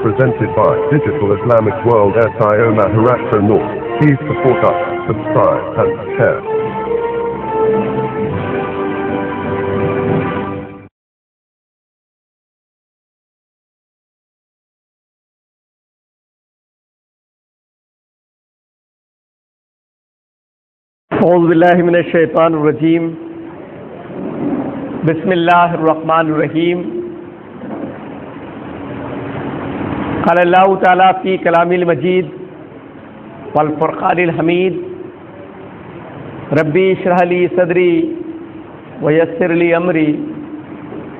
presented by Digital Islamic World SIO Maharashtra North. Please support us, subscribe and share. اعوذ باللہ من الشیطان الرجیم بسم اللہ الرحمن الرحیم قال اللہ تعالیٰ فی کلام المجید والفرقان الحمید ربی اشرح لی صدری ویسر لی امری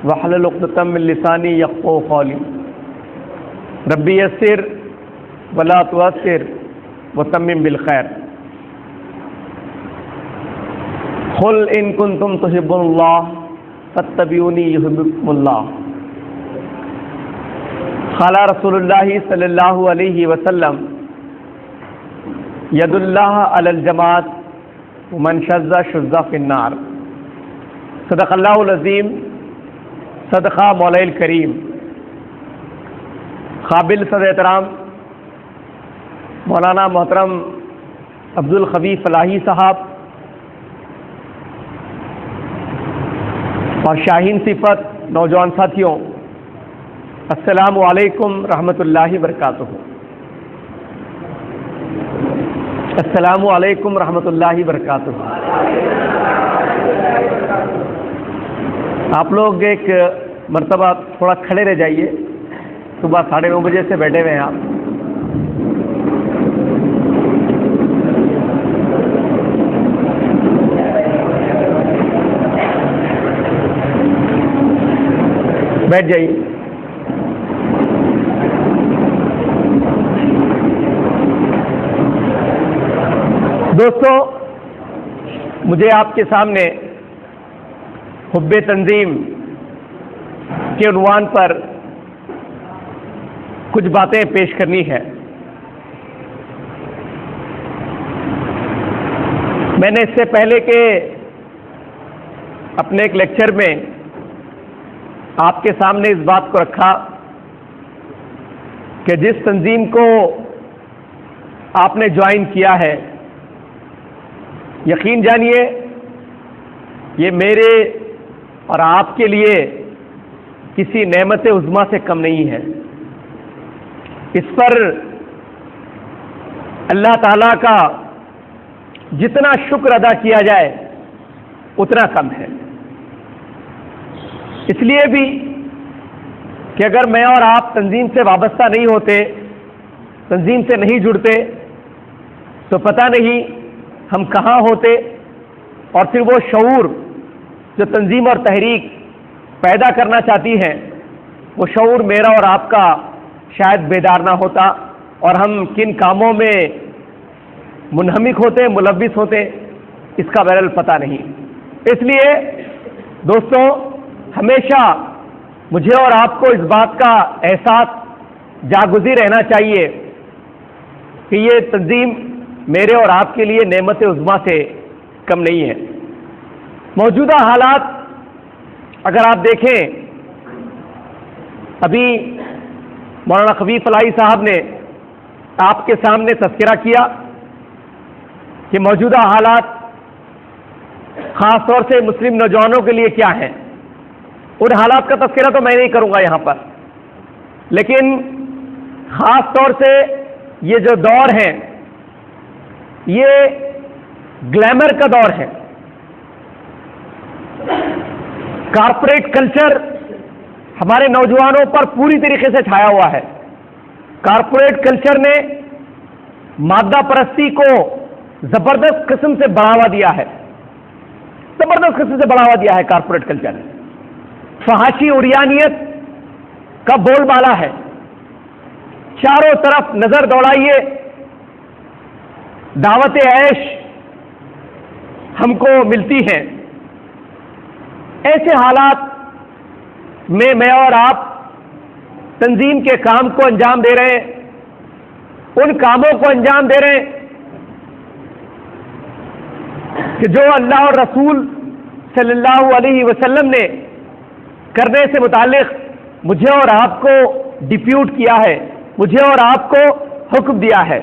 واحلل عقدۃ من لسانی یفقہوا قولی ربی یسر ولا تعسر وتمم بالخیر قل ان کنتم تحبون اللہ فاتبعونی یحببکم اللہ قال رسول اللہ صلی اللہ علیہ وسلم ید اللہ علی الجماعت ومن شذ شذ فی النار صدق اللہ العظیم صدق مولا الکریم قابل صدر احترام مولانا محترم عبدالخبیر فلاحی صاحب اور شاہین صفت نوجوان ساتھیوں، السلام علیکم رحمۃ اللہ وبرکاتہ۔ السلام علیکم رحمۃ اللہ وبرکاتہ۔ آپ لوگ ایک مرتبہ تھوڑا کھڑے رہ جائیے، صبح 9:30 بجے سے بیٹھے ہوئے ہیں آپ۔ بیٹھ جائیے۔ دوستو، مجھے آپ کے سامنے حب تنظیم کے عنوان پر کچھ باتیں پیش کرنی ہے۔ میں نے اس سے پہلے کہ اپنے ایک لیکچر میں آپ کے سامنے اس بات کو رکھا کہ جس تنظیم کو آپ نے جوائن کیا ہے، یقین جانیے یہ میرے اور آپ کے لیے کسی نعمت عظمیٰ سے کم نہیں ہے۔ اس پر اللہ تعالیٰ کا جتنا شکر ادا کیا جائے اتنا کم ہے۔ اس لیے بھی کہ اگر میں اور آپ تنظیم سے وابستہ نہیں ہوتے، تنظیم سے نہیں جڑتے، تو پتہ نہیں ہم کہاں ہوتے، اور پھر وہ شعور جو تنظیم اور تحریک پیدا کرنا چاہتی ہیں، وہ شعور میرا اور آپ کا شاید بیدار نہ ہوتا، اور ہم کن کاموں میں منہمک ہوتے، ملوث ہوتے، اس کا بہرحال پتہ نہیں۔ اس لیے دوستوں، ہمیشہ مجھے اور آپ کو اس بات کا احساس جاگزی رہنا چاہیے کہ یہ تنظیم میرے اور آپ کے لیے نعمت عظمیٰ سے کم نہیں ہے۔ موجودہ حالات اگر آپ دیکھیں، ابھی مولانا خبیر فلاحی صاحب نے آپ کے سامنے تذکرہ کیا کہ موجودہ حالات خاص طور سے مسلم نوجوانوں کے لیے کیا ہیں۔ ان حالات کا تذکرہ تو میں نہیں کروں گا یہاں پر، لیکن خاص طور سے یہ جو دور ہے یہ گلیمر کا دور ہے۔ کارپوریٹ کلچر ہمارے نوجوانوں پر پوری طریقے سے چھایا ہوا ہے۔ کارپوریٹ کلچر نے مادہ پرستی کو زبردست قسم سے بڑھاوا دیا ہے، زبردست قسم سے بڑھاوا دیا ہے کارپوریٹ کلچر نے۔ فحاشی عریانیت کا بول بالا ہے، چاروں طرف نظر دوڑائیے، دعوت عیش ہم کو ملتی ہیں۔ ایسے حالات میں اور آپ تنظیم کے کام کو انجام دے رہے ہیں، ان کاموں کو انجام دے رہے ہیں کہ جو اللہ اور رسول صلی اللہ علیہ وسلم نے کرنے سے متعلق مجھے اور آپ کو ڈپیوٹ کیا ہے، مجھے اور آپ کو حکم دیا ہے۔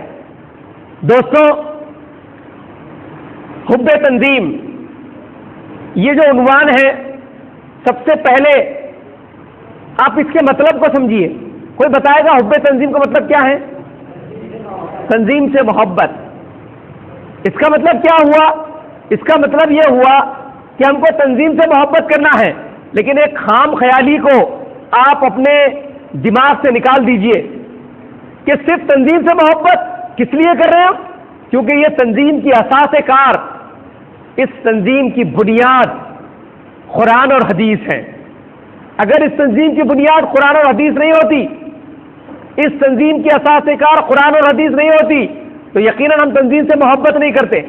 دوستوں، حب تنظیم یہ جو عنوان ہے، سب سے پہلے آپ اس کے مطلب کو سمجھیے۔ کوئی بتائے گا حب تنظیم کا مطلب کیا ہے؟ تنظیم سے محبت۔ اس کا مطلب کیا ہوا؟ اس کا مطلب یہ ہوا کہ ہم کو تنظیم سے محبت کرنا ہے، لیکن ایک خام خیالی کو آپ اپنے دماغ سے نکال دیجئے کہ صرف تنظیم سے محبت کس لیے کر رہے ہیں؟ کیونکہ یہ تنظیم کی اساس کار، اس تنظیم کی بنیاد قرآن اور حدیث ہے۔ اگر اس تنظیم کی بنیاد قرآن اور حدیث نہیں ہوتی، اس تنظیم کی اساس کار قرآن اور حدیث نہیں ہوتی، تو یقیناً ہم تنظیم سے محبت نہیں کرتے۔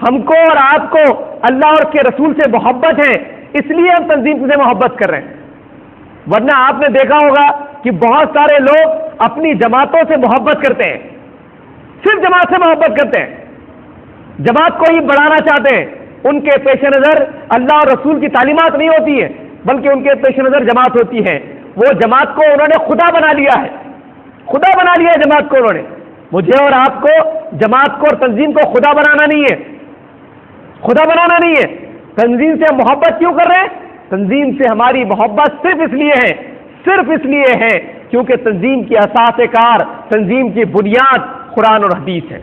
ہم کو اور آپ کو اللہ اور اس کے رسول سے محبت ہے، اس لیے ہم تنظیم سے محبت کر رہے ہیں۔ ورنہ آپ نے دیکھا ہوگا کہ بہت سارے لوگ اپنی جماعتوں سے محبت کرتے ہیں، صرف جماعت سے محبت کرتے ہیں، جماعت کو ہی بڑھانا چاہتے ہیں۔ ان کے پیش نظر اللہ اور رسول کی تعلیمات نہیں ہوتی ہے، بلکہ ان کے پیش نظر جماعت ہوتی ہے۔ وہ جماعت کو انہوں نے خدا بنا لیا ہے، خدا بنا لیا ہے جماعت کو انہوں نے۔ مجھے اور آپ کو جماعت کو اور تنظیم کو خدا بنانا نہیں ہے، خدا بنانا نہیں ہے۔ تنظیم سے ہم محبت کیوں کر رہے ہیں؟ تنظیم سے ہماری محبت صرف اس لیے ہے کیونکہ تنظیم کی اساس کار، تنظیم کی بنیاد قرآن اور حدیث ہے۔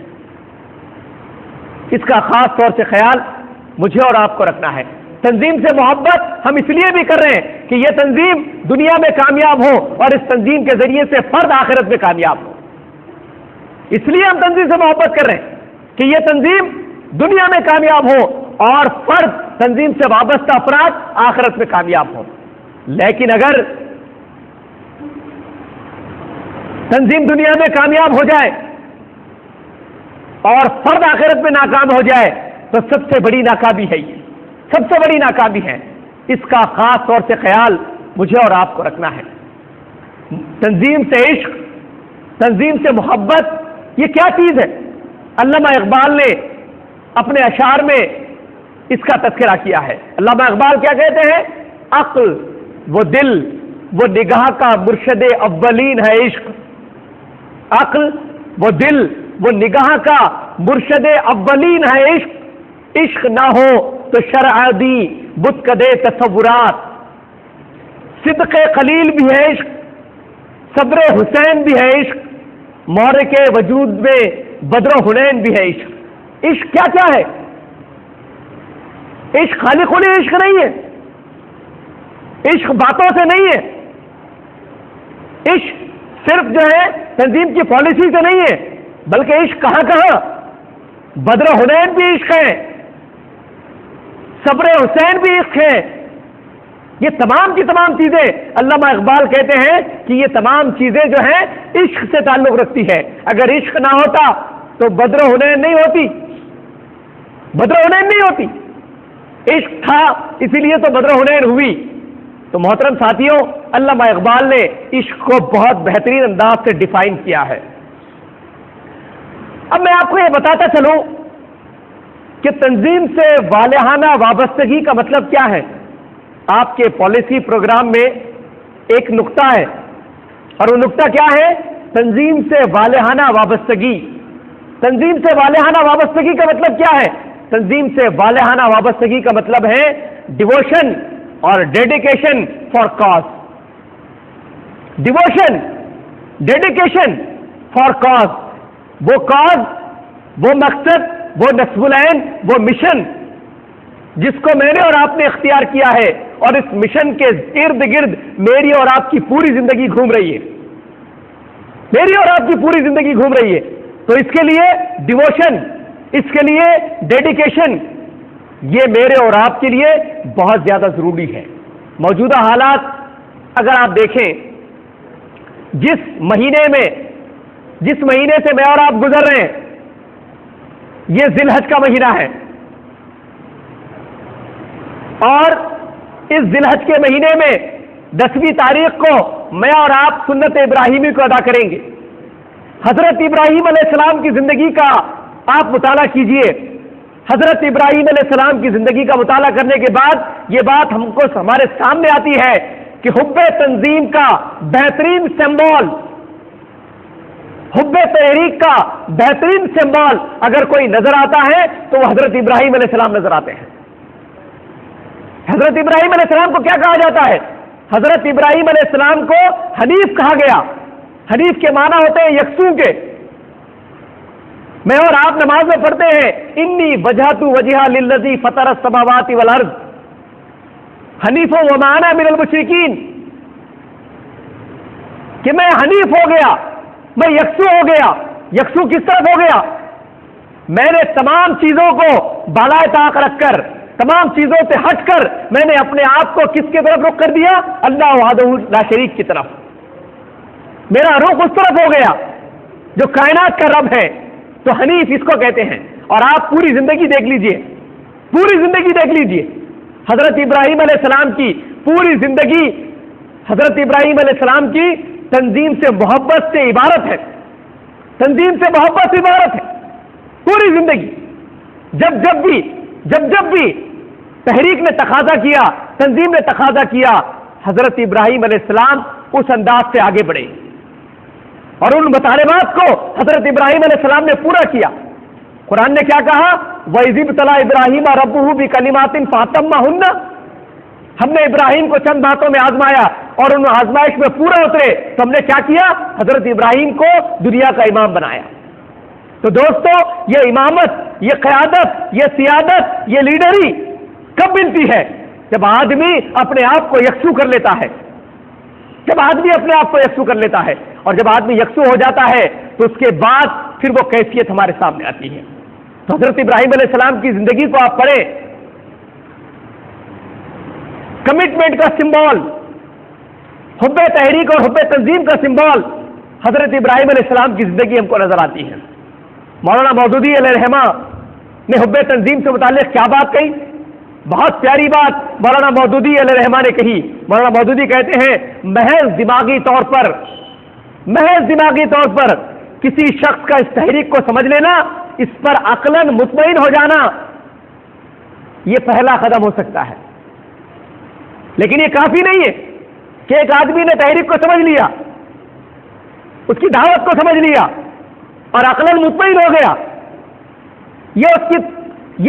اس کا خاص طور سے خیال مجھے اور آپ کو رکھنا ہے۔ تنظیم سے محبت ہم اس لیے بھی کر رہے ہیں کہ یہ تنظیم دنیا میں کامیاب ہو اور اس تنظیم کے ذریعے سے فرد آخرت میں کامیاب ہو۔ اس لیے ہم تنظیم سے محبت کر رہے ہیں کہ یہ تنظیم دنیا میں کامیاب ہو اور فرد، تنظیم سے وابستہ افراد آخرت میں کامیاب ہو۔ لیکن اگر تنظیم دنیا میں کامیاب ہو جائے اور فرد آخرت میں ناکام ہو جائے تو سب سے بڑی ناکامی ہے، یہ سب سے بڑی ناکامی ہے۔ اس کا خاص طور سے خیال مجھے اور آپ کو رکھنا ہے۔ تنظیم سے عشق، تنظیم سے محبت، یہ کیا چیز ہے؟ علامہ اقبال نے اپنے اشعار میں اس کا تذکرہ کیا ہے۔ علامہ اقبال کیا کہتے ہیں؟ عقل وہ دل وہ نگاہ کا مرشد اولین ہے عشق۔ عقل وہ دل وہ نگاہ کا مرشد اولین ہے عشق۔ عشق نہ ہو تو شرع دی بت کدے تصورات۔ صدق خلیل بھی ہے عشق، صبر حسین بھی ہے عشق، مور کے وجود میں بدر و حنین بھی ہے عشق۔ عشق کیا کیا ہے؟ عشق خالی خالی عشق نہیں ہے، عشق باتوں سے نہیں ہے، عشق صرف جو ہے تنظیم کی پالیسی سے نہیں ہے، بلکہ عشق کہاں کہاں؟ بدر و حنین بھی عشق ہے، صبر حسین بھی عشق ہے۔ یہ تمام کی تمام چیزیں علامہ اقبال کہتے ہیں کہ یہ تمام چیزیں جو ہیں عشق سے تعلق رکھتی ہے۔ اگر عشق نہ ہوتا تو بدر و حنین نہیں ہوتی، بدر و حنین نہیں ہوتی۔ عشق تھا اسی لیے تو بدر و حنین ہوئی۔ تو محترم ساتھیوں، علامہ اقبال نے عشق کو بہت بہترین انداز سے ڈیفائن کیا ہے۔ اب میں آپ کو یہ بتاتا چلوں کہ تنظیم سے والہانہ وابستگی کا مطلب کیا ہے۔ آپ کے پالیسی پروگرام میں ایک نقطہ ہے، اور وہ نقطہ کیا ہے؟ تنظیم سے والہانہ وابستگی۔ تنظیم سے والہانہ وابستگی کا مطلب کیا ہے؟ تنظیم سے والہانہ وابستگی کا مطلب ہے ڈیووشن اور dedication for cause. Devotion, dedication for cause, وہ کاز، وہ مقصد، وہ نصب العین، وہ مشن جس کو میں نے اور آپ نے اختیار کیا ہے، اور اس مشن کے ارد گرد میری اور آپ کی پوری زندگی گھوم رہی ہے، میری اور آپ کی پوری زندگی گھوم رہی ہے۔ تو اس کے لیے ڈیووشن، اس کے لیے ڈیڈیکیشن، یہ میرے اور آپ کے لیے بہت زیادہ ضروری ہے۔ موجودہ حالات اگر آپ دیکھیں، جس مہینے سے میں اور آپ گزر رہے ہیں، یہ ذی الحج کا مہینہ ہے، اور اس ذی الحج کے مہینے میں 10ویں تاریخ کو میں اور آپ سنت ابراہیمی کو ادا کریں گے۔ حضرت ابراہیم علیہ السلام کی زندگی کا آپ مطالعہ کیجئے۔ حضرت ابراہیم علیہ السلام کی زندگی کا مطالعہ کرنے کے بعد یہ بات ہم کو ہمارے سامنے آتی ہے کہ حب تنظیم کا بہترین سمبول حب تحریک کا بہترین سمبول اگر کوئی نظر آتا ہے تو وہ حضرت ابراہیم علیہ السلام نظر آتے ہیں۔ حضرت ابراہیم علیہ السلام کو کیا کہا جاتا ہے؟ حضرت ابراہیم علیہ السلام کو حنیف کہا گیا۔ حنیف کے معنی ہوتے ہیں یکسو کے۔ میں اور آپ نماز میں پڑھتے ہیں انی وجہت وجہہ للذی فطر السماوات والارض حنیف وما انا من المشرکین، کہ میں حنیف ہو گیا، میں یکسو ہو گیا۔ یکسو کس طرف ہو گیا؟ میں نے تمام چیزوں کو بالائے طاق رکھ کر، تمام چیزوں سے ہٹ کر میں نے اپنے آپ کو کس کی طرف رخ کر دیا؟ اللہ وحدہ لا شریک کی طرف۔ میرا رخ اس طرف ہو گیا جو کائنات کا رب ہے، تو حنیف اس کو کہتے ہیں۔ اور آپ پوری زندگی دیکھ لیجئے، پوری زندگی دیکھ لیجئے، حضرت ابراہیم علیہ السلام کی پوری زندگی حضرت ابراہیم علیہ السلام کی تنظیم سے محبت سے عبارت ہے، تنظیم سے محبت سے عبارت ہے پوری زندگی۔ جب بھی تحریک نے تقاضا کیا، تنظیم نے تقاضا کیا، حضرت ابراہیم علیہ السلام اس انداز سے آگے بڑھے اور ان مطالبات کو حضرت ابراہیم علیہ السلام نے پورا کیا۔ قرآن نے کیا کہا؟ وَإِذِ ابْتَلَىٰ إِبْرَاهِيمَ رَبُّهُ بِكَلِمَاتٍ فَأَتَمَّهُنَّ، ہم نے ابراہیم کو چند باتوں میں آزمایا اور ان آزمائش میں پورا اترے تو ہم نے کیا کیا؟ حضرت ابراہیم کو دنیا کا امام بنایا۔ تو دوستو، یہ امامت، یہ قیادت، یہ سیادت، یہ لیڈری کب ملتی ہے؟ جب آدمی اپنے آپ کو یکسو کر لیتا ہے، جب آدمی اپنے آپ کو یکسو کر لیتا ہے، اور جب آدمی یکسو ہو جاتا ہے تو اس کے بعد پھر وہ کیفیت ہمارے سامنے آتی ہے۔ تو حضرت ابراہیم علیہ السلام کی زندگی کو آپ پڑھیں، کمٹمنٹ کا سمبول، حب تحریک اور حب تنظیم کا سمبول حضرت ابراہیم علیہ السلام کی زندگی ہم کو نظر آتی ہے۔ مولانا مودودی علیہ رحمہ نے حب تنظیم سے متعلق کیا بات کہی؟ بہت پیاری بات مولانا مودودی علیہ رحمہ نے کہی۔ مولانا مودودی کہتے ہیں محض دماغی طور پر کسی شخص کا اس تحریک کو سمجھ لینا، اس پر عقلاً مطمئن ہو جانا، یہ پہلا قدم ہو سکتا ہے، لیکن یہ کافی نہیں ہے کہ ایک آدمی نے تحریک کو سمجھ لیا، اس کی دعوت کو سمجھ لیا اور عقلاً مطمئن ہو گیا۔ یہ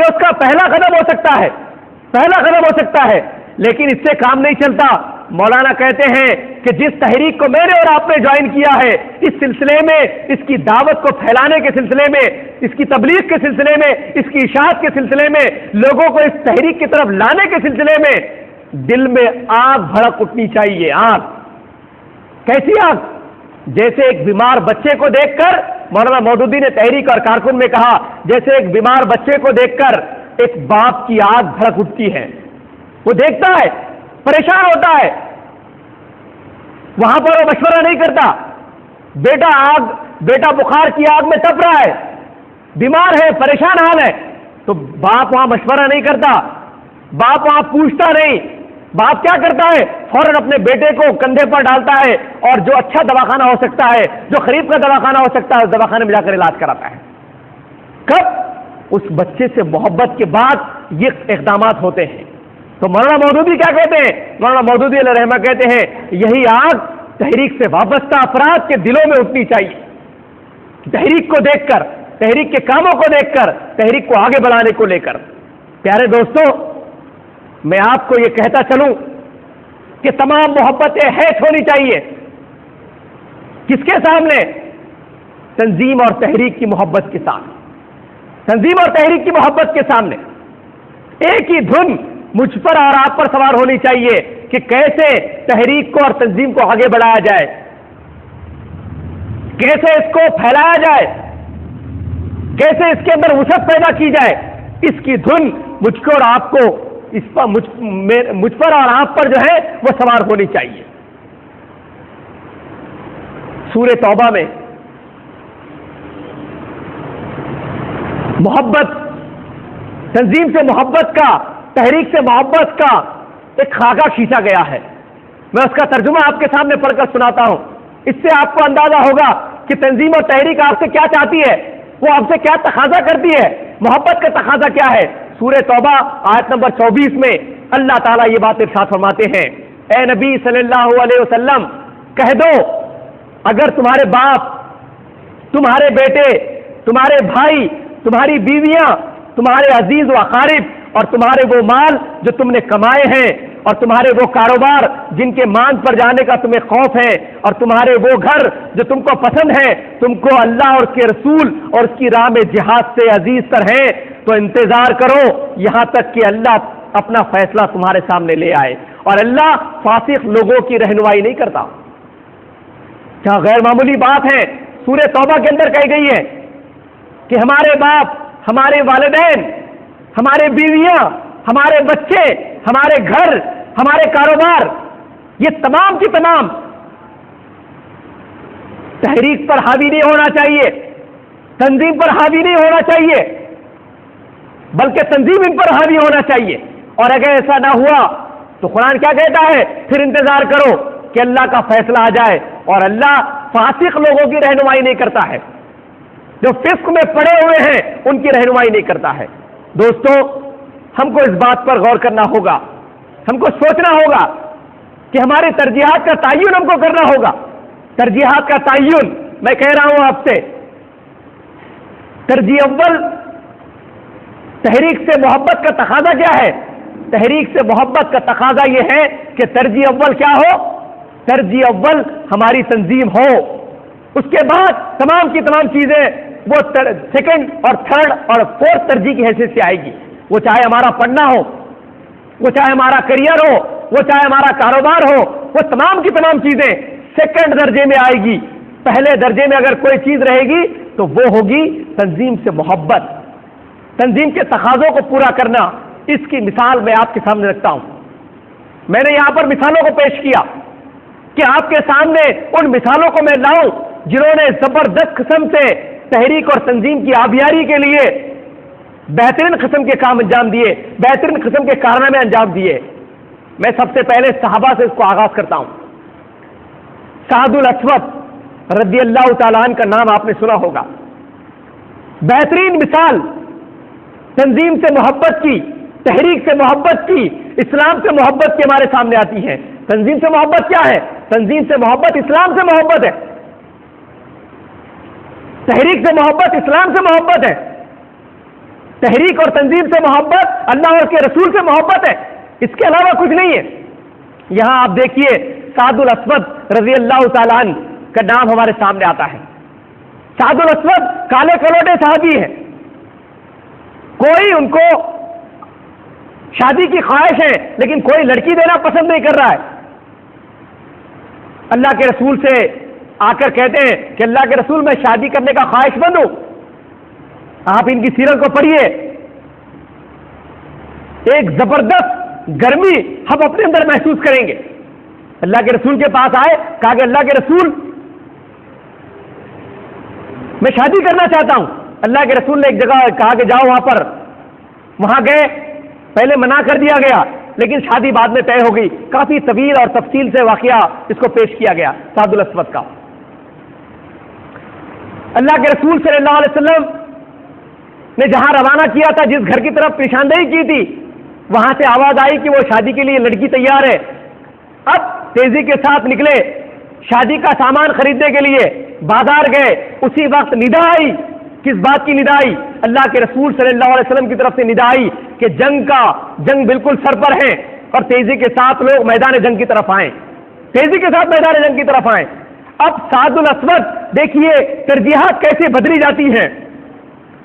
اس کا پہلا قدم ہو سکتا ہے، لیکن اس سے کام نہیں چلتا۔ مولانا کہتے ہیں کہ جس تحریک کو میں نے اور آپ نے جوائن کیا ہے، اس سلسلے میں، اس کی دعوت کو پھیلانے کے سلسلے میں، اس کی تبلیغ کے سلسلے میں، اس کی اشاعت کے سلسلے میں، لوگوں کو اس تحریک کی طرف لانے کے سلسلے میں دل میں آگ بھڑک اٹھنی چاہیے۔ آگ، کیسی آگ؟ جیسے ایک بیمار بچے کو دیکھ کر، مولانا مودودی نے تحریک اور کارکن میں کہا، جیسے ایک بیمار بچے کو دیکھ کر ایک باپ کی آگ بھڑک اٹھتی ہے، وہ دیکھتا ہے، پریشان ہوتا ہے، وہاں پر وہ مشورہ نہیں کرتا۔ بیٹا بخار کی آگ میں تپ رہا ہے، بیمار ہے، پریشان حال ہے، تو باپ وہاں مشورہ نہیں کرتا، باپ وہاں پوچھتا نہیں۔ باپ کیا کرتا ہے؟ فوراً اپنے بیٹے کو کندھے پر ڈالتا ہے اور جو اچھا دواخانہ ہو سکتا ہے، جو قریب کا دواخانہ ہو سکتا ہے، اس دواخانے میں جا کر علاج کراتا ہے۔ کب؟ اس بچے سے محبت کے بعد یہ اقدامات ہوتے ہیں۔ تو مولانا مودودی کیا کہتے ہیں؟ مولانا مودودی علیہ رحمہ کہتے ہیں یہی آگ تحریک سے وابستہ افراد کے دلوں میں اٹھنی چاہیے، تحریک کو دیکھ کر، تحریک کے کاموں کو دیکھ کر، تحریک کو آگے بڑھانے کو لے کر۔ پیارے دوستو، میں آپ کو یہ کہتا چلوں کہ تمام محبتیں ہیٹ ہونی چاہیے۔ کس کے سامنے؟ تنظیم اور تحریک کی محبت کے سامنے، تنظیم اور تحریک کی محبت کے سامنے۔ ایک ہی دھن مجھ پر اور آپ پر سوار ہونی چاہیے کہ کیسے تحریک کو اور تنظیم کو آگے بڑھایا جائے، کیسے اس کو پھیلایا جائے، کیسے اس کے اندر وسعت پیدا کی جائے۔ اس کی دھن مجھ کو اور آپ کو، مجھ پر اور آپ پر جو ہے وہ سوار ہونی چاہیے۔ سورہ توبہ میں محبت، تنظیم سے محبت کا، تحریک سے محبت کا ایک خاکہ کھینچا گیا ہے۔ میں اس کا ترجمہ آپ کے سامنے پڑھ کر سناتا ہوں، اس سے آپ کو اندازہ ہوگا کہ تنظیم اور تحریک آپ سے کیا چاہتی ہے، وہ آپ سے کیا تقاضا کرتی ہے، محبت کا تقاضا کیا ہے۔ سورہ توبہ آیت نمبر 24 میں اللہ تعالیٰ یہ بات ارشاد فرماتے ہیں، اے نبی صلی اللہ علیہ وسلم کہہ دو، اگر تمہارے باپ تمہارے بیٹے، تمہارے بھائی، تمہاری بیویاں، تمہارے عزیز و اقارب اور تمہارے وہ مال جو تم نے کمائے ہیں اور تمہارے وہ کاروبار جن کے ماند پر جانے کا تمہیں خوف ہے اور تمہارے وہ گھر جو تم کو پسند ہے، تم کو اللہ اور اس کے رسول اور اس کی راہ میں جہاد سے عزیز تر ہیں، تو انتظار کرو یہاں تک کہ اللہ اپنا فیصلہ تمہارے سامنے لے آئے۔ اور اللہ فاسق لوگوں کی رہنمائی نہیں کرتا۔ کیا غیر معمولی بات ہے، سورہ توبہ کے اندر کہی گئی ہے کہ ہمارے باپ، ہمارے والدین، ہمارے بیویاں، ہمارے بچے، ہمارے گھر، ہمارے کاروبار، یہ تمام کی تمام تحریک پر حاوی نہیں ہونا چاہیے، تنظیم پر حاوی نہیں ہونا چاہیے، بلکہ تنظیم ان پر حاوی ہونا چاہیے۔ اور اگر ایسا نہ ہوا تو قرآن کیا کہتا ہے؟ پھر انتظار کرو کہ اللہ کا فیصلہ آ جائے۔ اور اللہ فاسق لوگوں کی رہنمائی نہیں کرتا ہے، جو فسق میں پڑے ہوئے ہیں ان کی رہنمائی نہیں کرتا ہے۔ دوستو، ہم کو اس بات پر غور کرنا ہوگا، ہم کو سوچنا ہوگا کہ ہماری ترجیحات کا تعین ہم کو کرنا ہوگا۔ ترجیحات کا تعین میں کہہ رہا ہوں آپ سے، ترجیح اول تحریک سے محبت کا تقاضا کیا ہے؟ تحریک سے محبت کا تقاضا یہ ہے کہ ترجیح اول کیا ہو؟ ترجیح اول ہماری تنظیم ہو، اس کے بعد تمام کی تمام چیزیں وہ سیکنڈ اور تھرڈ اور فورتھ ترجیح کی حیثیت سے آئے گی۔ وہ چاہے ہمارا پڑھنا ہو، وہ چاہے ہمارا کیریئر ہو، وہ چاہے ہمارا کاروبار ہو، وہ تمام کی تمام چیزیں سیکنڈ درجے میں آئے گی۔ پہلے درجے میں اگر کوئی چیز رہے گی تو وہ ہوگی تنظیم سے محبت، تنظیم کے تقاضوں کو پورا کرنا۔ اس کی مثال میں آپ کے سامنے رکھتا ہوں۔ میں نے یہاں پر مثالوں کو پیش کیا کہ آپ کے سامنے ان مثالوں کو میں لاؤں جنہوں نے زبردست قسم سے تحریک اور تنظیم کی آبیاری کے لیے بہترین قسم کے کام انجام دیے، بہترین قسم کے کارنامے انجام دیے۔ میں سب سے پہلے صحابہ سے اس کو آغاز کرتا ہوں۔ سعد الاسود رضی اللہ تعالیٰ عنہ کا نام آپ نے سنا ہوگا۔ بہترین مثال تنظیم سے محبت کی، تحریک سے محبت کی، اسلام سے محبت کی ہمارے سامنے آتی ہے۔ تنظیم سے محبت کیا ہے؟ تنظیم سے محبت اسلام سے محبت ہے، تحریک سے محبت اسلام سے محبت ہے، تحریک اور تنظیم سے محبت اللہ اور کے رسول سے محبت ہے، اس کے علاوہ کچھ نہیں ہے۔ یہاں آپ دیکھیے سعد الاسود رضی اللہ تعالیٰ عنہ کا نام ہمارے سامنے آتا ہے۔ سعد الاسود کالے کلوٹے صحابی ہیں، کوئی ان کو شادی کی خواہش ہے لیکن کوئی لڑکی دینا پسند نہیں کر رہا ہے۔ اللہ کے رسول سے آ کر کہتے ہیں کہ اللہ کے رسول میں شادی کرنے کا خواہش مند ہوں۔ آپ ان کی سیرت کو پڑھیے، ایک زبردست گرمی ہم اپنے اندر محسوس کریں گے۔ اللہ کے رسول کے پاس آئے، کہا کہ اللہ کے رسول میں شادی کرنا چاہتا ہوں۔ اللہ کے رسول نے ایک جگہ کہا کہ جاؤ وہاں پر، وہاں گئے، پہلے منع کر دیا گیا لیکن شادی بعد میں طے ہو گئی۔ کافی طویل اور تفصیل سے واقعہ اس کو پیش کیا گیا سعد الاسود کا۔ اللہ کے رسول صلی اللہ علیہ وسلم نے جہاں روانہ کیا تھا، جس گھر کی طرف پیشاندہی کی تھی، وہاں سے آواز آئی کہ وہ شادی کے لیے لڑکی تیار ہے۔ اب تیزی کے ساتھ نکلے شادی کا سامان خریدنے کے لیے، بازار گئے، اسی وقت ندا آئی۔ کس بات کی ندا آئی؟ اللہ کے رسول صلی اللہ علیہ وسلم کی طرف سے ندا آئی کہ جنگ بالکل سر پر ہے اور تیزی کے ساتھ لوگ میدان جنگ کی طرف آئیں، تیزی کے ساتھ میدان جنگ کی طرف آئیں۔ اب سعد الاسود دیکھیے ترجیحات کیسے بدلی جاتی ہیں،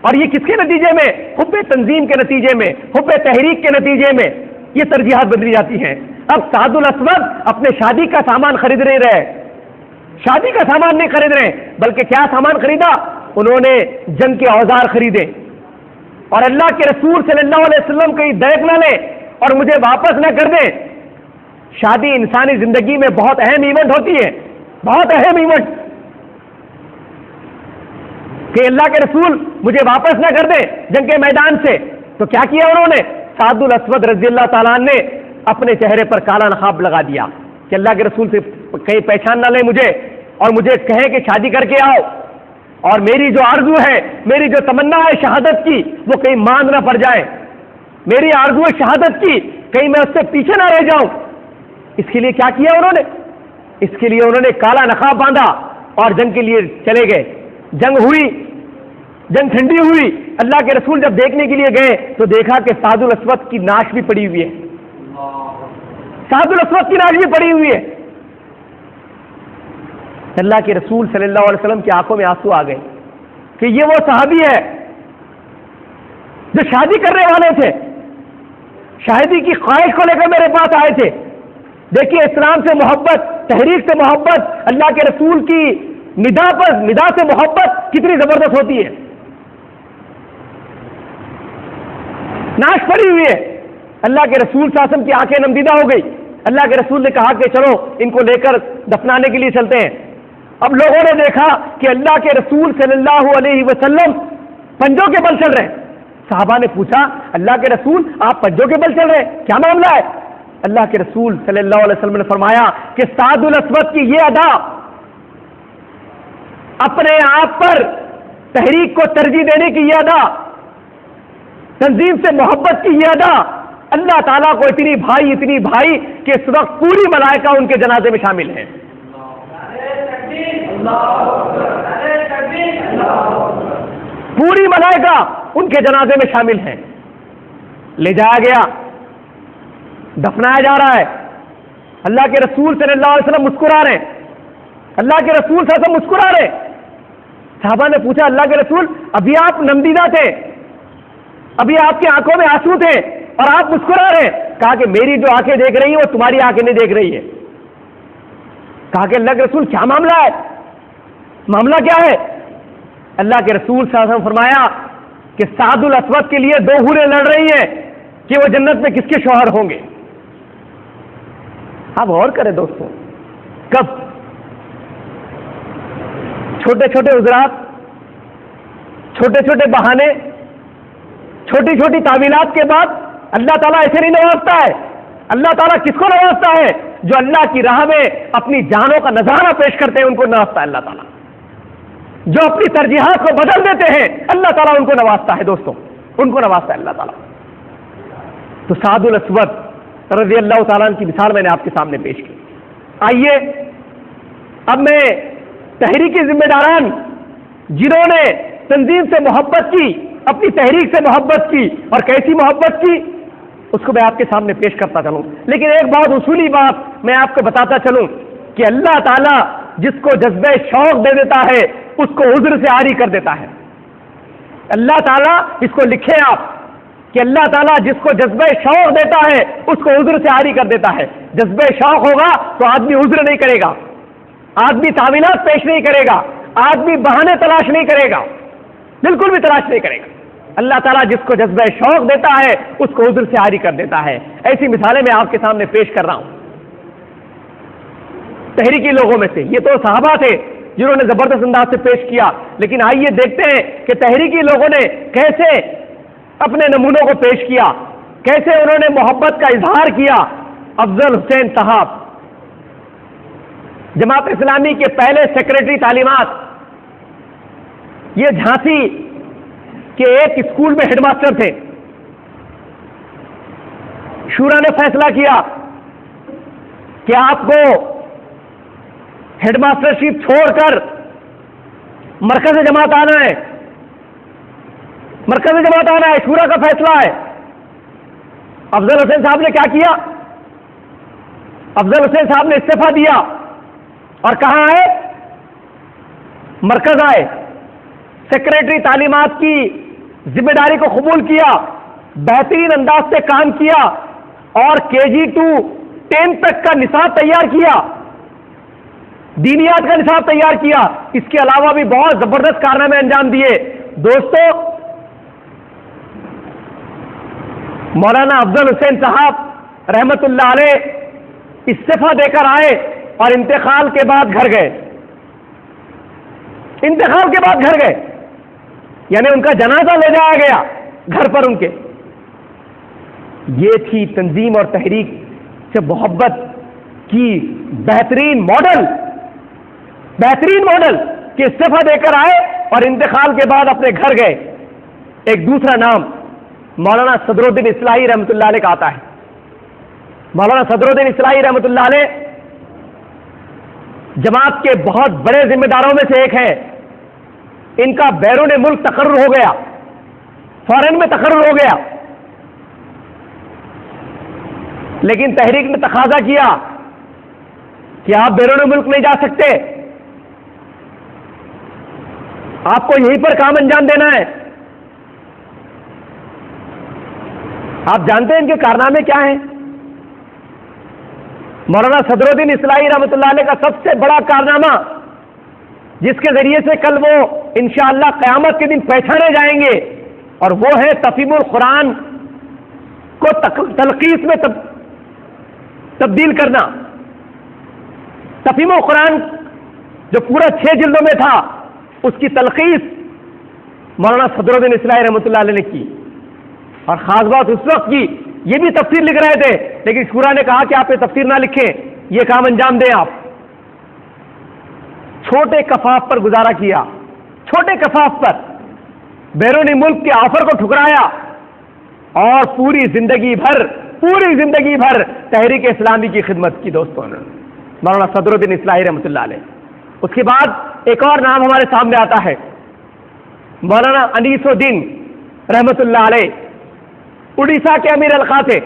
اور یہ کس کے نتیجے میں؟ حب تنظیم کے نتیجے میں، حب تحریک کے نتیجے میں یہ ترجیحات بدلی جاتی ہیں۔ اب سعد الاسود اپنے شادی کا سامان خرید نہیں رہے، شادی کا سامان نہیں خرید رہے، بلکہ کیا سامان خریدا؟ انہوں نے جنگ کے اوزار خریدے۔ اور اللہ کے رسول صلی اللہ علیہ وسلم کہیں دیکھ نہ لے اور مجھے واپس نہ کر دیں۔ شادی انسانی زندگی میں بہت اہم ایونٹ ہوتی ہے، بہت اہم ایونٹ، کہ اللہ کے رسول مجھے واپس نہ کر دیں جنگ کے میدان سے۔ تو کیا کیا انہوں نے؟ سعد الاسود رضی اللہ تعالیٰ عنہ نے اپنے چہرے پر کالا نقاب لگا دیا کہ اللہ کے رسول سے کہیں پہچان نہ لے مجھے اور مجھے کہیں کہ شادی کر کے آؤ، اور میری جو آرزو ہے، میری جو تمنا ہے شہادت کی، وہ کہیں ماند نہ پڑ جائے، میری آرزو ہے شہادت کی، کہیں میں اس سے پیچھے نہ رہ جاؤں۔ اس کے لیے کیا کیا انہوں نے؟ اس کے لیے انہوں نے کالا نقاب باندھا اور جنگ کے لیے چلے گئے۔ جنگ ہوئی، جنگ ٹھنڈی ہوئی، اللہ کے رسول جب دیکھنے کے لیے گئے تو دیکھا کہ سعد الاسود کی ناش بھی پڑی ہوئی ہے، سعد الاسود کی ناش بھی پڑی ہوئی ہے۔ اللہ کے رسول صلی اللہ علیہ وسلم کی آنکھوں میں آنسو آ گئے کہ یہ وہ صحابی ہے جو شادی کرنے والے تھے، شادی کی خواہش کو لے کر میرے پاس آئے تھے۔ دیکھیے اسلام سے محبت، تحریک سے محبت، اللہ کے رسول کی ندا سے محبت کتنی زبردست ہوتی ہے۔ ناش پڑی ہوئی ہے، اللہ کے رسول صلی اللہ علیہ وسلم کی آنکھیں نمدیدہ ہو گئی۔ اللہ کے رسول نے کہا کہ چلو ان کو لے کر دفنانے کے لیے چلتے ہیں۔ اب لوگوں نے دیکھا کہ اللہ کے رسول صلی اللہ علیہ وسلم پنجوں کے بل چل رہے ہیں۔ صحابہ نے پوچھا اللہ کے رسول آپ پنجوں کے بل چل رہے ہیں، کیا معاملہ ہے؟ اللہ کے رسول صلی اللہ علیہ وسلم نے فرمایا کہ سعد الاسود کی یہ ادا، اپنے آپ پر تحریک کو ترجیح دینے کی یہ ادا، تنظیم سے محبت کی یہ ادا اللہ تعالیٰ کو اتنی بھائی کہ اس وقت پوری ملائکہ ان کے جنازے میں شامل ہیں۔ پوری ملائکہ ان کے جنازے میں شامل ہیں۔ لے جایا گیا، دفنایا جا رہا ہے۔ اللہ کے رسول صلی اللہ علیہ وسلم مسکرا رہے ہیں، اللہ کے رسول صلی اللہ علیہ وسلم مسکرا رہے۔ صحابہ نے پوچھا اللہ کے رسول ابھی آپ نمدیدہ تھے، ابھی آپ کی آنکھوں میں آنسو تھے اور آپ مسکرا رہے۔ کہا کہ میری جو آنکھیں دیکھ رہی ہیں وہ تمہاری آنکھیں نہیں دیکھ رہی ہے۔ کہا کہ اللہ کے رسول کیا معاملہ ہے، معاملہ کیا ہے؟ اللہ کے رسول صلی اللہ علیہ وسلم فرمایا کہ سعد الاسود کے لیے دو حوریں لڑ رہی ہیں کہ وہ جنت میں کس کے شوہر ہوں گے۔ اب غور کریں دوستوں، کب چھوٹے چھوٹے عذرات، چھوٹے چھوٹے بہانے، چھوٹی چھوٹی تعویلات کے بعد اللہ تعالیٰ ایسے نہیں نوازتا ہے۔ اللہ تعالیٰ کس کو نوازتا ہے؟ جو اللہ کی راہ میں اپنی جانوں کا نذرانہ پیش کرتے ہیں ان کو نوازتا ہے اللہ تعالیٰ۔ جو اپنی ترجیحات کو بدل دیتے ہیں اللہ تعالیٰ ان کو نوازتا ہے دوستوں، ان کو نوازتا ہے اللہ تعالیٰ۔ تو سعد الاسود رضی اللہ تعالیٰ عنہ کی مثال میں نے آپ کے سامنے پیش کی۔ آئیے اب میں تحریکی ذمہ داران جنہوں نے تنظیم سے محبت کی، اپنی تحریک سے محبت کی، اور کیسی محبت کی اس کو میں آپ کے سامنے پیش کرتا چلوں۔ لیکن ایک بات، اصولی بات میں آپ کو بتاتا چلوں کہ اللہ تعالیٰ جس کو جذبہ شوق دے دیتا ہے اس کو عذر سے عاری کر دیتا ہے۔ اللہ تعالیٰ اس کو لکھیں آپ کہ اللہ تعالیٰ جس کو جذبہ شوق دیتا ہے اس کو عذر سے عاری کر دیتا ہے۔ جذبہ شوق ہوگا تو آدمی عذر نہیں کرے گا، آدمی تعویلات پیش نہیں کرے گا، آدمی بہانے تلاش نہیں کرے گا، بالکل بھی تلاش نہیں کرے گا۔ اللہ تعالیٰ جس کو جذبہ شوق دیتا ہے اس کو عذر سے عاری کر دیتا ہے۔ ایسی مثالیں میں آپ کے سامنے پیش کر رہا ہوں تحریکی لوگوں میں سے۔ یہ تو صحابہ تھے جنہوں نے زبردست انداز سے پیش کیا، لیکن آئیے دیکھتے ہیں کہ تحریکی لوگوں نے کیسے اپنے نمونوں کو پیش کیا، کیسے انہوں نے محبت کا اظہار کیا۔ افضل حسین صاحب جماعت اسلامی کے پہلے سیکریٹری تعلیمات، یہ جھانسی کے ایک اسکول میں ہیڈ ماسٹر تھے۔ شورا نے فیصلہ کیا کہ آپ کو ہیڈ ماسٹرشپ چھوڑ کر مرکز جماعت آنا ہے، مرکز جماعت آنا ہے، شورا کا فیصلہ ہے۔ افضل حسین صاحب نے کیا کیا؟ افضل حسین صاحب نے استعفیٰ دیا اور کہاں آئے؟ مرکز آئے، سیکریٹری تعلیمات کی ذمہ داری کو قبول کیا، بہترین انداز سے کام کیا اور KG to 10 تک کا نصاب تیار کیا، دینیات کا نصاب تیار کیا۔ اس کے علاوہ بھی بہت زبردست کارنامے انجام دیے۔ دوستو، مولانا افضل حسین صاحب رحمت اللہ علیہ استعفیٰ دے کر آئے اور انتقال کے بعد گھر گئے، انتقال کے بعد گھر گئے، یعنی ان کا جنازہ لے جایا گیا گھر پر ان کے۔ یہ تھی تنظیم اور تحریک سے محبت کی بہترین ماڈل کہ استعفیٰ دے کر آئے اور انتقال کے بعد اپنے گھر گئے۔ ایک دوسرا نام مولانا صدر الدین اصلاحی رحمۃ اللہ علیہ کا آتا ہے۔ مولانا صدر الدین اصلاحی رحمۃ اللہ علیہ جماعت کے بہت بڑے ذمہ داروں میں سے ایک ہے۔ ان کا بیرون ملک تقرر ہو گیا، فارن میں تقرر ہو گیا، لیکن تحریک نے تقاضا کیا کہ آپ بیرون ملک نہیں جا سکتے، آپ کو یہیں پر کام انجام دینا ہے۔ آپ جانتے ہیں ان کے کارنامے کیا ہیں؟ مولانا صدر الدین اصلاحی رحمۃ اللہ علیہ کا سب سے بڑا کارنامہ، جس کے ذریعے سے کل وہ انشاءاللہ قیامت کے دن پہچانے جائیں گے، اور وہ ہے تفہیم القرآن کو تلخیص میں تبدیل کرنا۔ تفہیم القرآن جو پورا 6 جلدوں میں تھا، اس کی تلخیص مولانا صدر الدین اصلاحی رحمۃ اللہ علیہ نے کی، اور خاص بات اس وقت کی، یہ بھی تفسیر لکھ رہے تھے، لیکن شورا نے کہا کہ آپ یہ تفسیر نہ لکھیں، یہ کام انجام دیں آپ۔ چھوٹے کفاف پر گزارا کیا، چھوٹے کفاف پر بیرونی ملک کے آفر کو ٹھکرایا، اور پوری زندگی بھر تحریک اسلامی کی خدمت کی دوستوں نے، مولانا صدر الدین اصلاحی رحمۃ اللہ علیہ۔ اس کے بعد ایک اور نام ہمارے سامنے آتا ہے، مولانا انیس الدین رحمۃ اللہ علیہ، اڑیسہ کے امیر الخواہ تھے،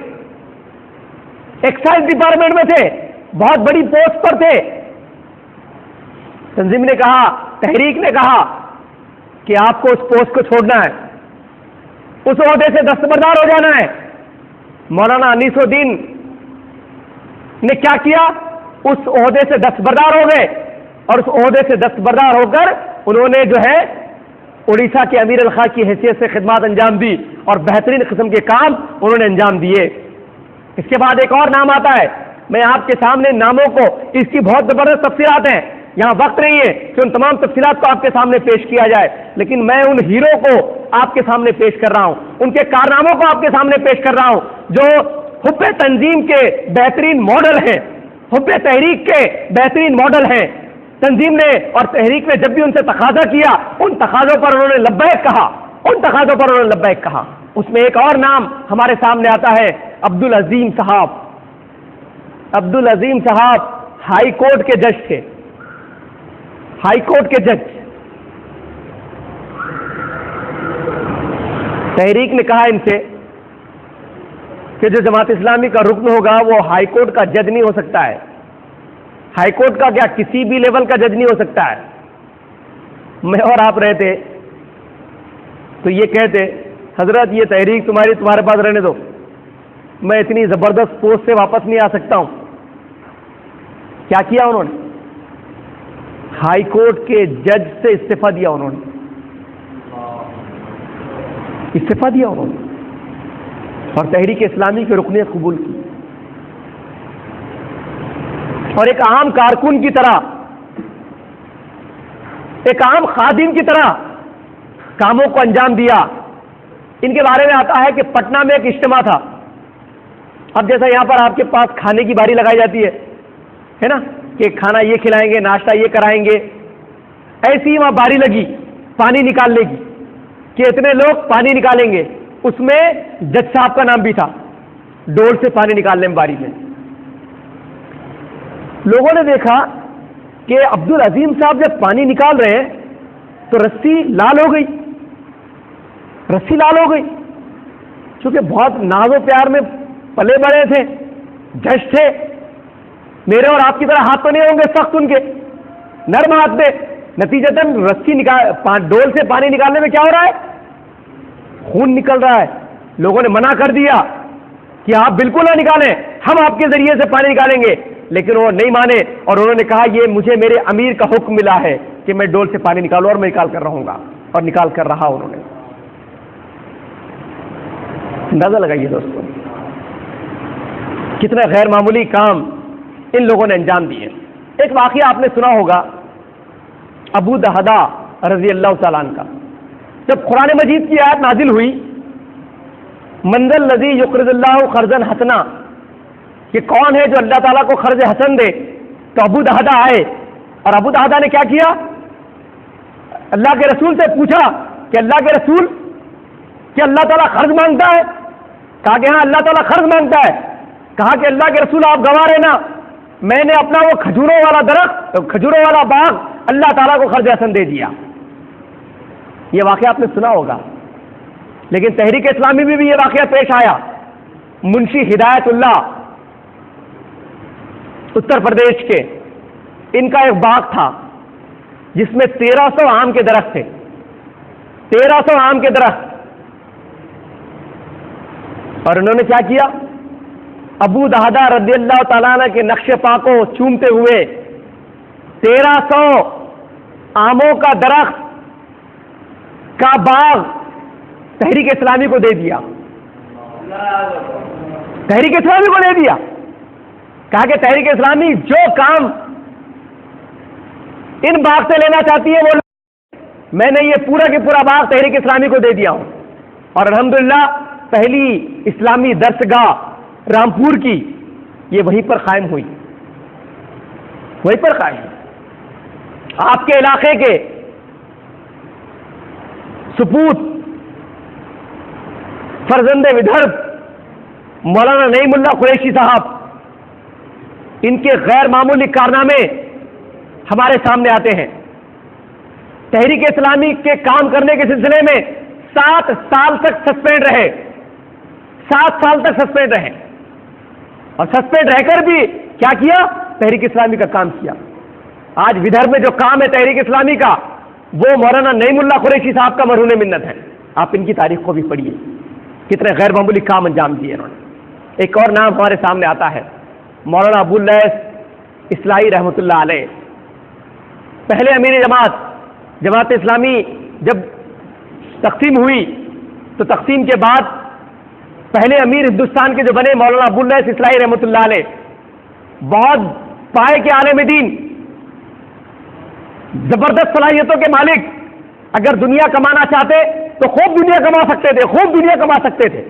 ایکسائز ڈپارٹمنٹ میں تھے، بہت بڑی پوسٹ پر تھے۔ تنظیم نے کہا، تحریک نے کہا کہ آپ کو اس پوسٹ کو چھوڑنا ہے، اس عہدے سے دستبردار ہو جانا ہے۔ مولانا انیس الدین نے کیا کیا؟ اس عہدے سے دستبردار ہو گئے، اور اس عہدے سے دستبردار ہو کر انہوں نے جو ہے اڑیسہ کے امیر الخواہ کی حیثیت سے خدمات انجام دی، اور بہترین قسم کے کام انہوں نے انجام دیے۔ اس کے بعد ایک اور نام آتا ہے، میں آپ کے سامنے ناموں کو، اس کی بہت زبردست تفصیلات ہیں، یہاں وقت نہیں ہے کہ ان تمام تفصیلات کو آپ کے سامنے پیش کیا جائے، لیکن میں ان ہیرو کو آپ کے سامنے پیش کر رہا ہوں، ان کے کارناموں کو آپ کے سامنے پیش کر رہا ہوں، جو حب تنظیم کے بہترین ماڈل ہیں، حب تحریک کے بہترین ماڈل ہیں۔ تنظیم نے اور تحریک نے جب بھی ان سے تقاضا کیا، ان تقاضوں پر انہوں نے لبیک کہا، ان تقاضوں پر انہوں نے لبیک کہا۔ اس میں ایک اور نام ہمارے سامنے آتا ہے، عبدالعظیم صاحب۔ عبدالعظیم صاحب ہائی کورٹ کے جج تھے، ہائی کورٹ کے جج۔ تحریک نے کہا ان سے کہ جو جماعت اسلامی کا رکن ہوگا وہ ہائی کورٹ کا جج نہیں ہو سکتا ہے، ہائی کورٹ کا کیا کسی بھی لیول کا جج نہیں ہو سکتا ہے۔ میں اور آپ رہتے تو یہ کہتے، حضرت یہ تحریک تمہارے پاس رہنے دو، میں اتنی زبردست پوسٹ سے واپس نہیں آ سکتا ہوں۔ کیا کیا انہوں نے؟ ہائی کورٹ کے جج سے استعفیٰ دیا، انہوں نے استعفیٰ دیا انہوں نے، اور تحریک اسلامی کی رکنیت قبول کی، اور ایک عام کارکن کی طرح، ایک عام خادم کی طرح کاموں کو انجام دیا۔ ان کے بارے میں آتا ہے کہ پٹنہ میں ایک اجتماع تھا۔ اب جیسا یہاں پر آپ کے پاس کھانے کی باری لگائی جاتی ہے نا، کہ کھانا یہ کھلائیں گے، ناشتہ یہ کرائیں گے، ایسی وہاں باری لگی پانی نکالنے کی کہ اتنے لوگ پانی نکالیں گے۔ اس میں جج صاحب کا نام بھی تھا، ڈول سے پانی نکالنے میں باری میں۔ لوگوں نے دیکھا کہ عبدالعظیم صاحب جب پانی نکال رہے ہیں تو رسی لال ہو گئی، رسی لال ہو گئی، چونکہ بہت ناز و پیار میں پلے بڑے تھے، جج تھے، میرے اور آپ کی طرح ہاتھ تو نہیں ہوں گے سخت ان کے، نرم ہاتھ میں۔ نتیجتاً رسی ڈول سے پانی نکالنے میں کیا ہو رہا ہے؟ خون نکل رہا ہے۔ لوگوں نے منع کر دیا کہ آپ بالکل نہ نکالیں، ہم آپ کے ذریعے سے پانی نکالیں گے، لیکن وہ نہیں مانے، اور انہوں نے کہا یہ مجھے میرے امیر کا حکم ملا ہے کہ میں ڈول سے پانی نکالوں، اور میں نکال کر رہوں گا، اور نکال کر رہا انہوں نے۔ اندازہ لگائیے دوستوں کتنا غیر معمولی کام ان لوگوں نے انجام دیے۔ ایک واقعہ آپ نے سنا ہوگا ابو دہدا رضی اللہ تعالیٰ عنہ کا، جب قرآن مجید کی آیت نازل ہوئی، من ذا الذی یقرض اللہ قرضا حسنا، کہ کون ہے جو اللہ تعالیٰ کو قرض حسن دے، تو ابو دہدا آئے، اور ابو دہدا نے کیا کیا؟ اللہ کے رسول سے پوچھا کہ اللہ کے رسول کیا اللہ تعالیٰ قرض مانگتا ہے؟ کہا کہ ہاں اللہ تعالیٰ قرض مانگتا ہے۔ کہا کہ اللہ کے رسول آپ گواہ رہنا، میں نے اپنا وہ کھجوروں والا درخت، کھجوروں والا باغ اللہ تعالیٰ کو قرض حسن دے دیا۔ یہ واقعہ آپ نے سنا ہوگا، لیکن تحریک اسلامی میں بھی یہ واقعہ پیش آیا۔ منشی ہدایت اللہ اتر پردیش کے، ان کا ایک باغ تھا جس میں 1300 آم کے درخت تھے، 1300 آم کے درخت، اور انہوں نے کیا کیا؟ ابو دہدہ رضی اللہ تعالیٰ عنہ کے نقش پا کو چومتے ہوئے 1300 آموں کا درخت کا باغ تحریک اسلامی کو دے دیا، تحریک اسلامی کو دے دیا۔ کہا کہ تحریک اسلامی جو کام ان باغ سے لینا چاہتی ہے وہ میں نے یہ پورا کے پورا باغ تحریک اسلامی کو دے دیا ہوں، اور الحمدللہ پہلی اسلامی درسگاہ رامپور کی یہ وہیں پر قائم ہوئی، وہیں پر قائم ہوئی۔ آپ کے علاقے کے سپوت فرزند ودرب مولانا نعیم اللہ قریشی صاحب، ان کے غیر معمولی کارنامے ہمارے سامنے آتے ہیں۔ تحریک اسلامی کے کام کرنے کے سلسلے میں 7 سال تک سسپینڈ رہے، 7 سال تک سسپینڈ رہے، اور سسپینڈ رہ کر بھی کیا کیا؟ تحریک اسلامی کا کام کیا۔ آج ودرب میں جو کام ہے تحریک اسلامی کا، وہ مولانا نعیم اللہ قریشی صاحب کا مرہون منت ہے۔ آپ ان کی تاریخ کو بھی پڑھیے، کتنے غیر معمولی کام انجام دیے انہوں نے۔ ایک اور نام ہمارے سامنے آتا ہے، مولانا ابو اللیث اصلاحی رحمۃ اللہ علیہ، پہلے امیر جماعت اسلامی جب تقسیم ہوئی تو تقسیم کے بعد پہلے امیر ہندوستان کے جو بنے مولانا ابو اللیث اصلاحی رحمۃ اللہ علیہ، بہت پائے کے عالم دین، زبردست صلاحیتوں کے مالک، اگر دنیا کمانا چاہتے تو خوب دنیا کما سکتے تھے، خوب دنیا کما سکتے تھے،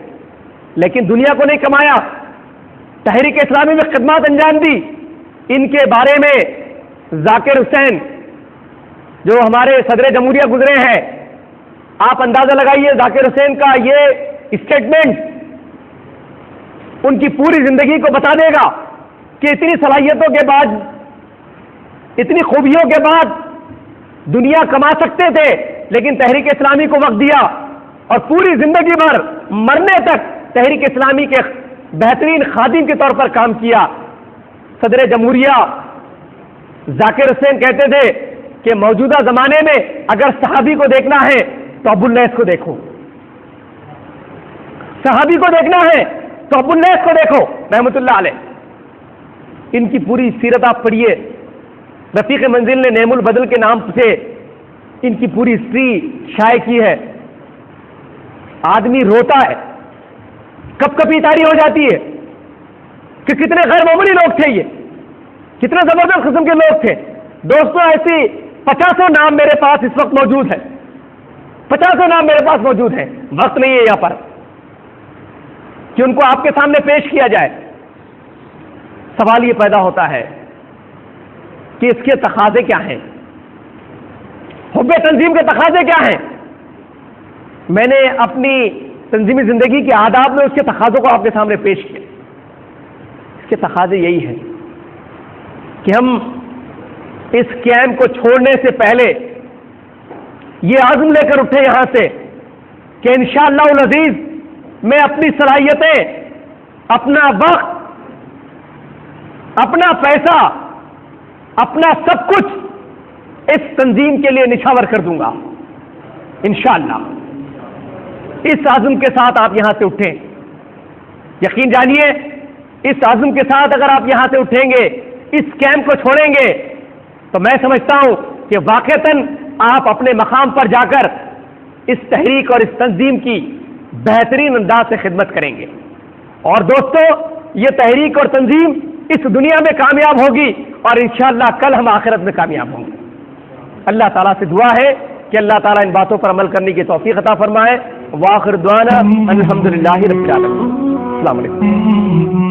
لیکن دنیا کو نہیں کمایا، تحریک اسلامی میں خدمات انجام دی۔ ان کے بارے میں ذاکر حسین جو ہمارے صدر جمہوریہ گزرے ہیں، آپ اندازہ لگائیے ذاکر حسین کا یہ اسٹیٹمنٹ ان کی پوری زندگی کو بتا دے گا کہ اتنی صلاحیتوں کے بعد، اتنی خوبیوں کے بعد دنیا کما سکتے تھے، لیکن تحریک اسلامی کو وقت دیا اور پوری زندگی بھر مرنے تک تحریک اسلامی کے بہترین خادم کے طور پر کام کیا۔ صدر جمہوریہ ذاکر حسین کہتے تھے کہ موجودہ زمانے میں اگر صحابی کو دیکھنا ہے تو ابو اللیث کو دیکھو، صحابی کو دیکھنا ہے تو ابو اللیث کو دیکھو رحمۃ اللہ علیہ۔ ان کی پوری سیرت آپ پڑھیے، رفیق منزل نے نعیم البدل کے نام سے ان کی پوری ہسٹری شائع کی ہے۔ آدمی روتا ہے، کب کبھی تاری ہو جاتی ہے کہ کتنے غیر معمولی لوگ تھے، یہ کتنے زبردست قسم کے لوگ تھے۔ دوستوں ایسی 50 نام میرے پاس اس وقت موجود ہے، 50 نام میرے پاس موجود ہیں، وقت نہیں ہے یہاں پر کہ ان کو آپ کے سامنے پیش کیا جائے۔ سوال یہ پیدا ہوتا ہے کہ اس کے تقاضے کیا ہیں، حب تنظیم کے تقاضے کیا ہیں؟ میں نے اپنی تنظیمی زندگی کے آداب میں اس کے تقاضوں کو آپ کے سامنے پیش کیا۔ اس کے تقاضے یہی ہیں کہ ہم اس کیمپ کو چھوڑنے سے پہلے یہ عزم لے کر اٹھے یہاں سے کہ انشاءاللہ العزیز میں اپنی صلاحیتیں، اپنا وقت، اپنا پیسہ، اپنا سب کچھ اس تنظیم کے لیے نچھاور کر دوں گا انشاءاللہ۔ اس عزم کے ساتھ آپ یہاں سے اٹھیں، یقین جانیے اس عزم کے ساتھ اگر آپ یہاں سے اٹھیں گے، اس کیمپ کو چھوڑیں گے، تو میں سمجھتا ہوں کہ واقعتاً آپ اپنے مقام پر جا کر اس تحریک اور اس تنظیم کی بہترین انداز سے خدمت کریں گے۔ اور دوستو، یہ تحریک اور تنظیم اس دنیا میں کامیاب ہوگی اور انشاءاللہ کل ہم آخرت میں کامیاب ہوں گے۔ اللہ تعالیٰ سے دعا ہے کہ اللہ تعالیٰ ان باتوں پر عمل کرنے کی توفیق عطا فرمائے۔ وآخر دعوانا الحمدللہ رب العالمین۔ السلام علیکم۔